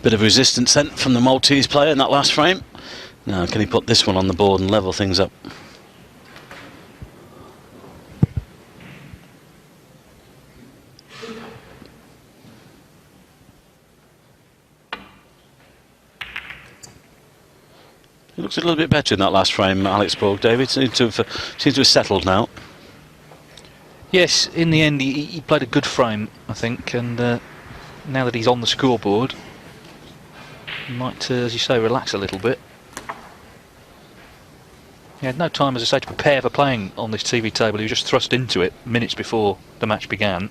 Bit of resistance sent from the Maltese player in that last frame. Now, can he put this one on the board and level things up? He looks a little bit better in that last frame, Alex Borg. David seems to have settled now. Yes, in the end he played a good frame, I think, and now that he's on the scoreboard, he might, as you say, relax a little bit. He had no time, as I say, to prepare for playing on this TV table. He was just thrust into it minutes before the match began.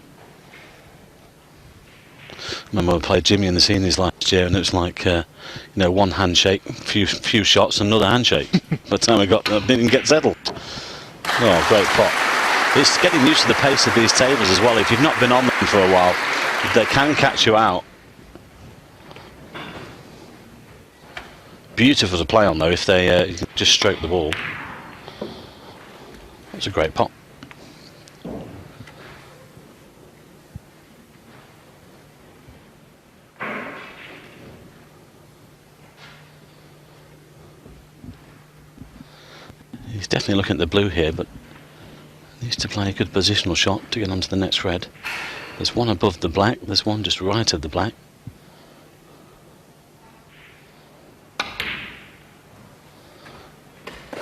I remember I played Jimmy in the seniors last year, and it was like, you know, one handshake, few shots, another handshake. By the time I didn't get settled. Oh, great pot. It's getting used to the pace of these tables as well. If you've not been on them for a while, they can catch you out. Beautiful to play on though, if they you can just stroke the ball. That's a great pot. He's definitely looking at the blue here, but needs to play a good positional shot to get onto the next red. There's one above the black, there's one just right of the black.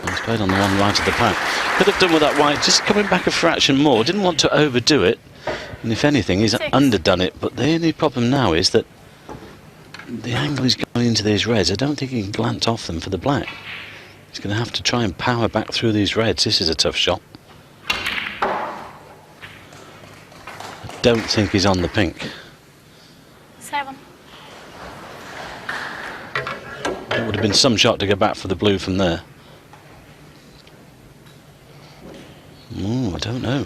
He's played on the one right of the black. Could have done with that white, just coming back a fraction more. Didn't want to overdo it, and if anything, he's underdone it. But the only problem now is that the angle he's going into these reds, I don't think he can glance off them for the black. He's going to have to try and power back through these reds. This is a tough shot. I don't think he's on the pink. 7. It would have been some shot to go back for the blue from there. Ooh, I don't know.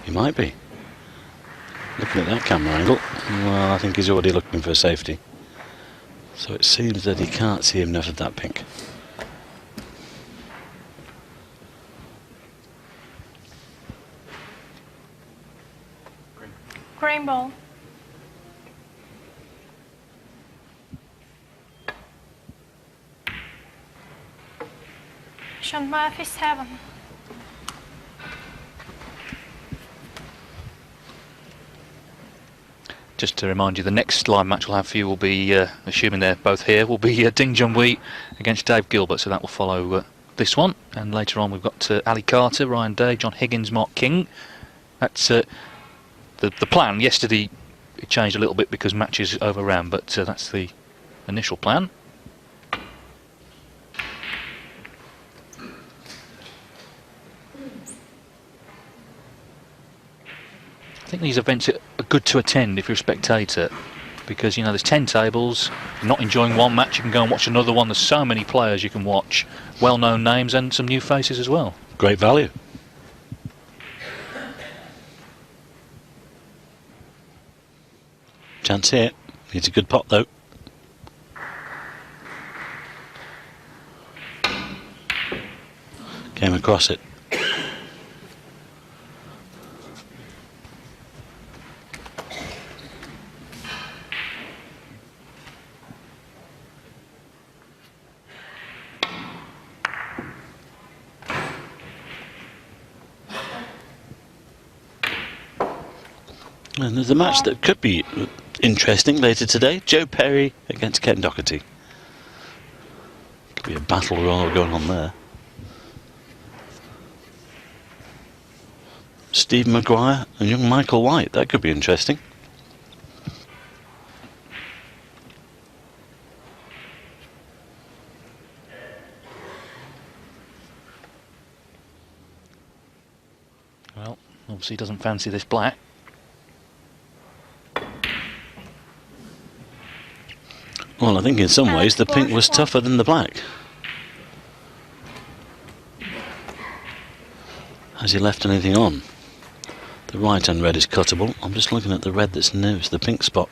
He might be. Looking at that camera angle, well, I think he's already looking for safety. So it seems that he can't see enough of that pink. Green ball. Shaun Murphy 7. Just to remind you, the next live match we'll have for you will be, assuming they're both here, will be Ding Junhui against Dave Gilbert, so that will follow this one. And later on we've got Ali Carter, Ryan Day, John Higgins, Mark King. That's the plan. Yesterday it changed a little bit because matches overran, but that's the initial plan. I think these events are good to attend if you're a spectator, because, you know, there's 10 tables. If you're not enjoying one match, you can go and watch another one. There's so many players you can watch, well-known names and some new faces as well. Great value. Chance here. It's a good pot though. Came across it. And there's a match that could be interesting later today. Joe Perry against Ken Doherty. Could be a battle royal going on there. Steve Maguire and young Michael White. That could be interesting. Well, obviously he doesn't fancy this black. Well, I think in some ways the pink was tougher than the black. Has he left anything on? The right hand red is cuttable. I'm just looking at the red that's nearest the pink spot,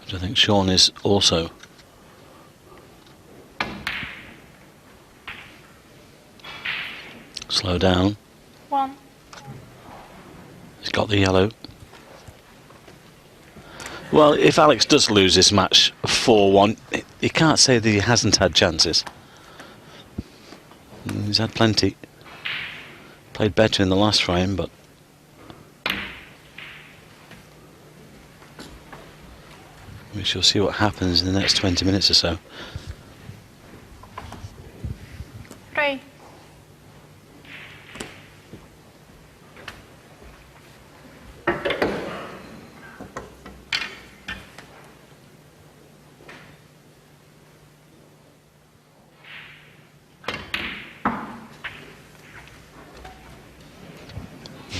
which I think Shaun is also. Slow down. 1. He's got the yellow. Well, if Alex does lose this match 4-1, he can't say that he hasn't had chances. He's had plenty. Played better in the last frame, but we shall see what happens in the next 20 minutes or so. 3.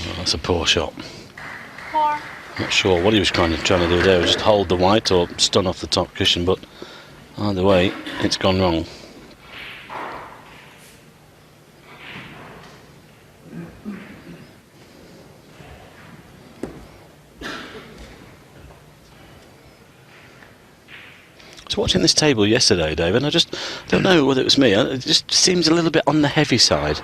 Oh, that's a poor shot. 4. Not sure what he was trying to do there. Just hold the white or stun off the top cushion, but either way, it's gone wrong. I was watching this table yesterday, Dave, and I just don't know whether it was me. It just seems a little bit on the heavy side.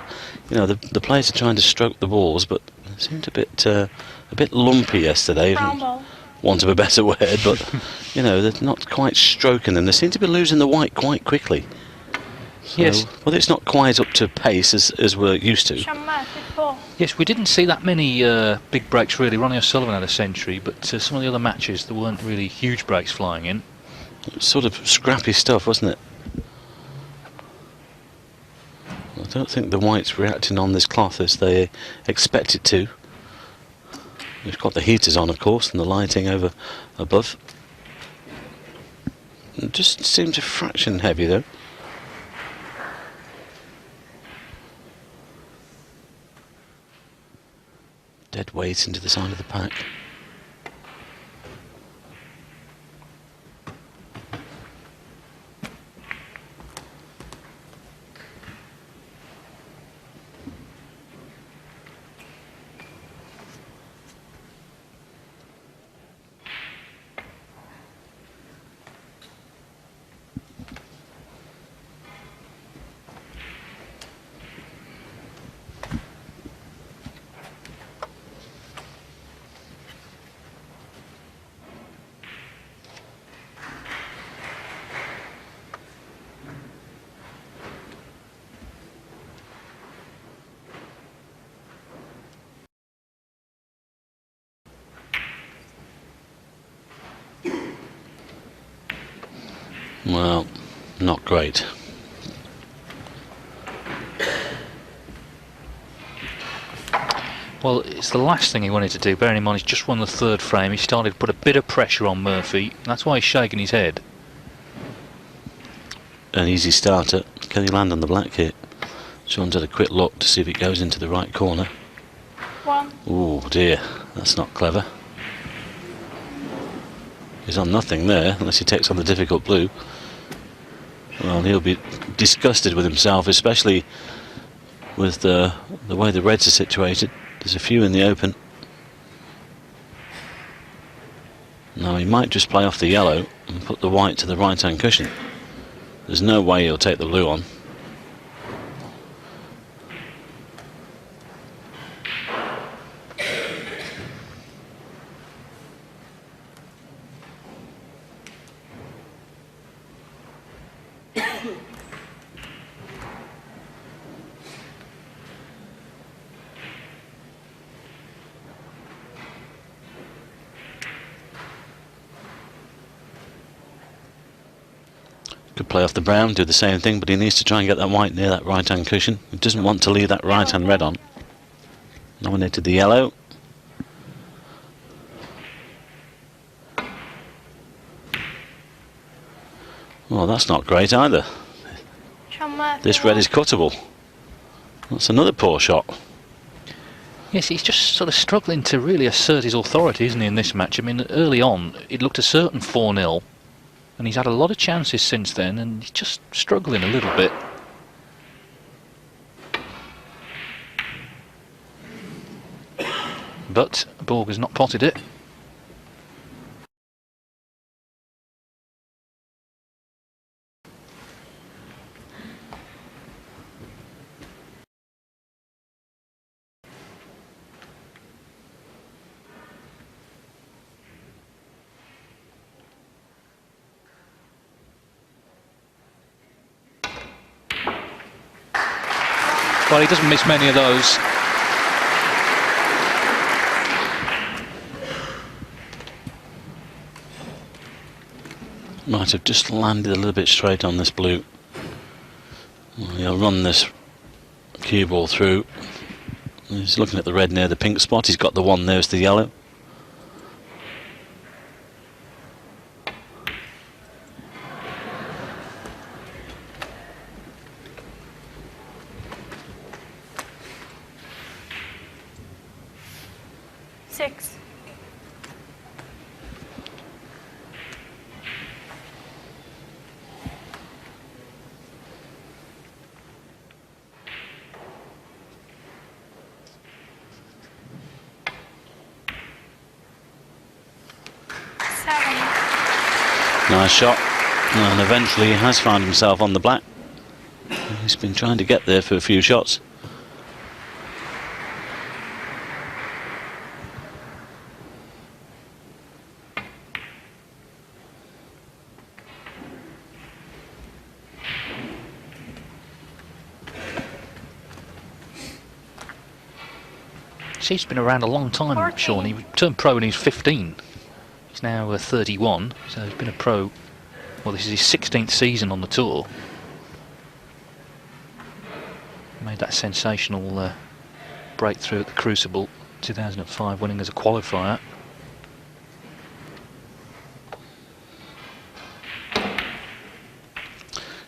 You know, the players are trying to stroke the balls, but it seemed a bit lumpy yesterday. Brown ball. Want of a better word, but you know, they're not quite stroking them. They seem to be losing the white quite quickly. So, Yes. well, it's not quite up to pace as we're used to. Shaun 4. Yes, we didn't see that many big breaks really. Ronnie O'Sullivan had a century, but some of the other matches there weren't really huge breaks flying in. Sort of scrappy stuff, wasn't it? I don't think the white's reacting on this cloth as they expect it to. We've got the heaters on, of course, and the lighting over above. It just seems a fraction heavy, though. Dead weight into the side of the pack. Well, not great. Well, it's the last thing he wanted to do. Bearing in mind he's just won the third frame, he started to put a bit of pressure on Murphy. That's why he's shaking his head. An easy starter. Can he land on the black here? Shaun's had a quick look to see if it goes into the right corner. 1. Oh dear, that's not clever. He's on nothing there, unless he takes on the difficult blue. Well, he'll be disgusted with himself, especially with the way the reds are situated. There's a few in the open. Now he might just play off the yellow and put the white to the right-hand cushion. There's no way he'll take the blue on. Could play off the brown, do the same thing, but he needs to try and get that white near that right-hand cushion. He doesn't want to leave that right-hand red on. Nominated the yellow. Well, that's not great either. Shaun This red is cuttable. That's another poor shot. Yes, he's just sort of struggling to really assert his authority, isn't he, in this match? I mean, early on, it looked a certain 4-0, and he's had a lot of chances since then, and he's just struggling a little bit. But Borg has not potted it. Well, he doesn't miss many of those. Might have just landed a little bit straight on this blue. He'll run this cue ball through. He's looking at the red near the pink spot. He's got the one nearest the yellow. Six. Nice shot, and eventually he has found himself on the black. He's been trying to get there for a few shots. He's been around a long time, 14. Shaun. He turned pro when he was 15. He's now 31, so he's been a pro. Well, this is his 16th season on the tour. Made that sensational breakthrough at the Crucible 2005, winning as a qualifier.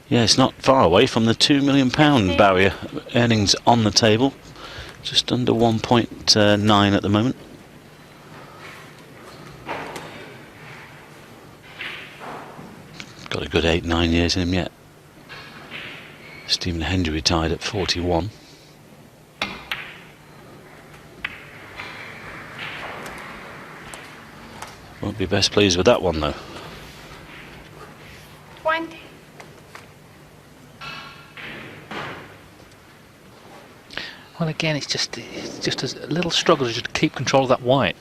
Yeah, it's not far away from the £2 million barrier. Earnings on the table. Just under 1.9 at the moment. Got a good 8-9 years in him yet. Stephen Hendry retired at 41. Won't be best pleased with that one though. 20. Well, again, it's just a little struggle to just keep control of that white.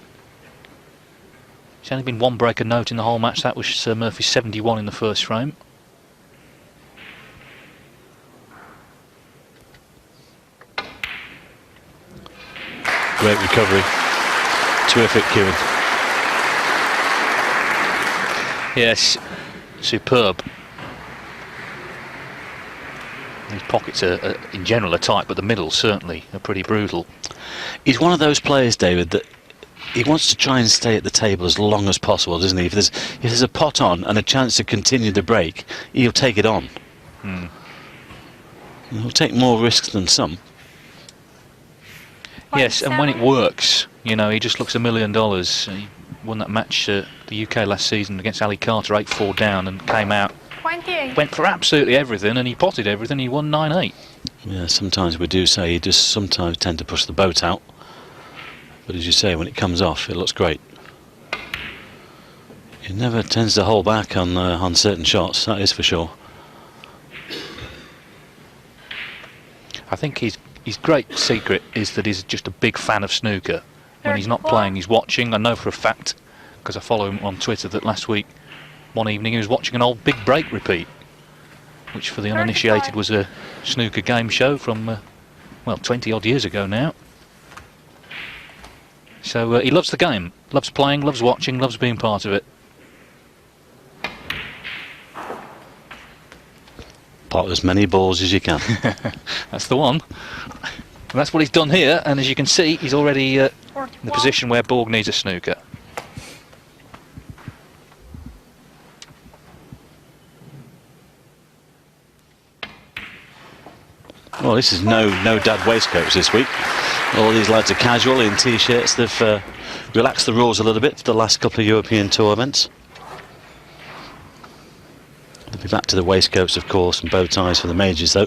There's only been one breaker note in the whole match. That was Sir Murphy's 71 in the first frame. Great recovery. Terrific cueing. Yes, superb. These pockets are, in general, are tight, but the middle certainly are pretty brutal. He's one of those players, David, that he wants to try and stay at the table as long as possible, doesn't he? If there's a pot on and a chance to continue the break, he'll take it on. He'll take more risks than some. Yes, and when it works, you know, he just looks $1 million. He won that match at the UK last season against Ali Carter, 8-4 down, and came out. 28. Went for absolutely everything, and he potted everything. He won 9-8. Yeah, sometimes we do say you just sometimes tend to push the boat out. But as you say, when it comes off, it looks great. He never tends to hold back on certain shots, that is for sure. I think his great secret is that he's just a big fan of snooker. When he's not playing, he's watching. I know for a fact, because I follow him on Twitter, that last week, one evening, he was watching an old Big Break repeat, which for the uninitiated was a snooker game show from, well, 20-odd years ago now. So he loves the game, loves playing, loves watching, loves being part of it. Pot as many balls as you can. That's the one. And that's what he's done here, and as you can see, he's already in the position where Borg needs a snooker. Well, this is no dad waistcoats this week. All these lads are casual in t-shirts. They've relaxed the rules a little bit for the last couple of European Tour events. They'll be back to the waistcoats, of course, and bow ties for the majors, though.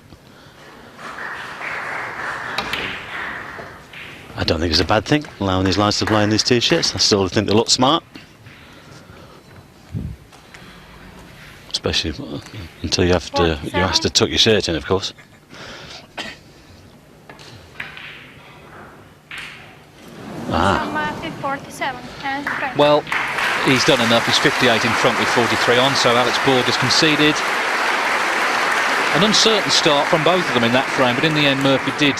I don't think it's a bad thing, allowing these lads to play in these t-shirts. I still think they look smart. Especially until you're asked to tuck your shirt in, of course. Matthew 47. And straight. Well, he's done enough. He's 58 in front with 43 on, so Alex Borg has conceded. An uncertain start from both of them in that frame, but in the end Murphy did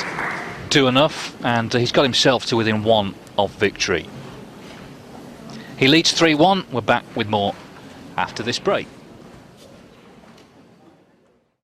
do enough, and he's got himself to within 1 of victory. He leads 3-1. We're back with more after this break.